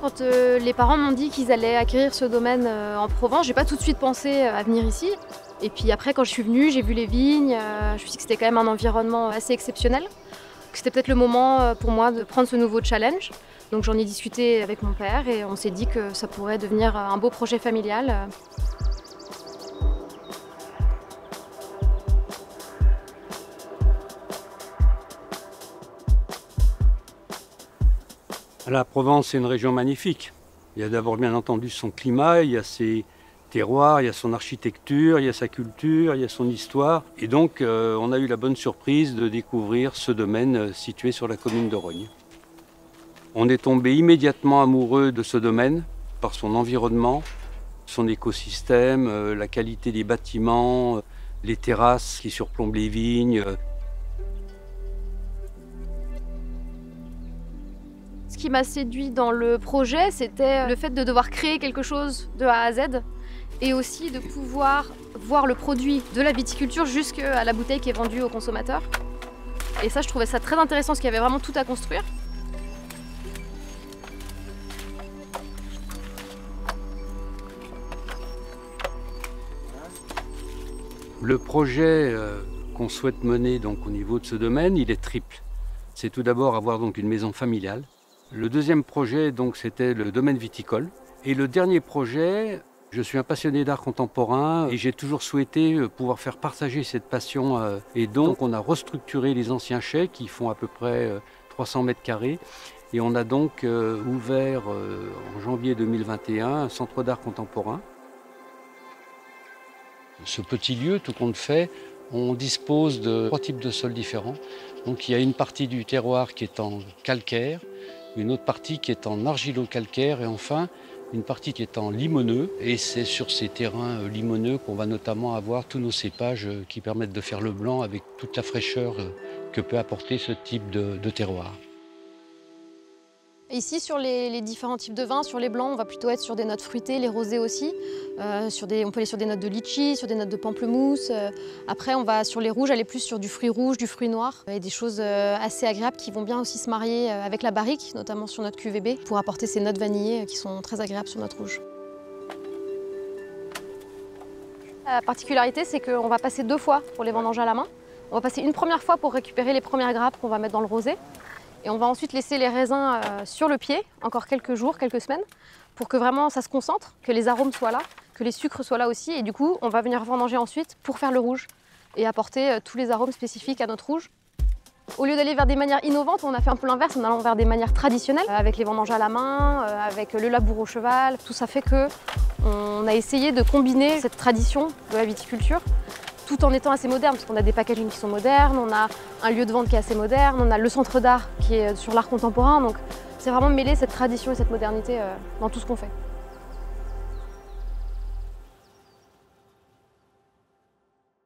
quand les parents m'ont dit qu'ils allaient acquérir ce domaine en Provence, j'ai pas tout de suite pensé à venir ici. Et puis après, quand je suis venue, j'ai vu les vignes, je me suis dit que c'était quand même un environnement assez exceptionnel. Que c'était peut-être le moment pour moi de prendre ce nouveau challenge. Donc j'en ai discuté avec mon père et on s'est dit que ça pourrait devenir un beau projet familial. La Provence, c'est une région magnifique. Il y a d'abord bien entendu son climat, il y a ses terroirs, il y a son architecture, il y a sa culture, il y a son histoire. Et donc on a eu la bonne surprise de découvrir ce domaine situé sur la commune de Rognes. On est tombé immédiatement amoureux de ce domaine par son environnement, son écosystème, la qualité des bâtiments, les terrasses qui surplombent les vignes. Ce qui m'a séduit dans le projet, c'était le fait de devoir créer quelque chose de A à Z et aussi de pouvoir voir le produit de la viticulture jusqu'à la bouteille qui est vendue au consommateur. Et ça, je trouvais ça très intéressant parce qu'il y avait vraiment tout à construire. Le projet qu'on souhaite mener donc, au niveau de ce domaine, il est triple. C'est tout d'abord avoir donc, une maison familiale. Le deuxième projet, c'était le domaine viticole. Et le dernier projet, je suis un passionné d'art contemporain et j'ai toujours souhaité pouvoir faire partager cette passion. Et donc, on a restructuré les anciens chais qui font à peu près 300 mètres carrés. Et on a donc ouvert en janvier 2021 un centre d'art contemporain. Ce petit lieu, tout compte fait, on dispose de 3 types de sols différents. Donc il y a une partie du terroir qui est en calcaire, une autre partie qui est en argilo-calcaire et enfin une partie qui est en limoneux. Et c'est sur ces terrains limoneux qu'on va notamment avoir tous nos cépages qui permettent de faire le blanc avec toute la fraîcheur que peut apporter ce type de terroir. Ici, sur les différents types de vins, sur les blancs, on va plutôt être sur des notes fruitées, les rosés aussi. On peut aller sur des notes de litchi, sur des notes de pamplemousse. Après, on va sur les rouges, aller plus sur du fruit rouge, du fruit noir. Et des choses assez agréables qui vont bien aussi se marier avec la barrique, notamment sur notre QVB, pour apporter ces notes vanillées qui sont très agréables sur notre rouge. La particularité, c'est qu'on va passer 2 fois pour les vendanges à la main. On va passer une première fois pour récupérer les premières grappes qu'on va mettre dans le rosé. Et on va ensuite laisser les raisins sur le pied, encore quelques jours, quelques semaines, pour que vraiment ça se concentre, que les arômes soient là, que les sucres soient là aussi. Et du coup, on va venir vendanger ensuite pour faire le rouge et apporter tous les arômes spécifiques à notre rouge. Au lieu d'aller vers des manières innovantes, on a fait un peu l'inverse, en allant vers des manières traditionnelles, avec les vendanges à la main, avec le labour au cheval. Tout ça fait qu'on a essayé de combiner cette tradition de la viticulture tout en étant assez moderne, parce qu'on a des packagings qui sont modernes, on a un lieu de vente qui est assez moderne, on a le centre d'art qui est sur l'art contemporain, donc c'est vraiment mêler cette tradition et cette modernité dans tout ce qu'on fait.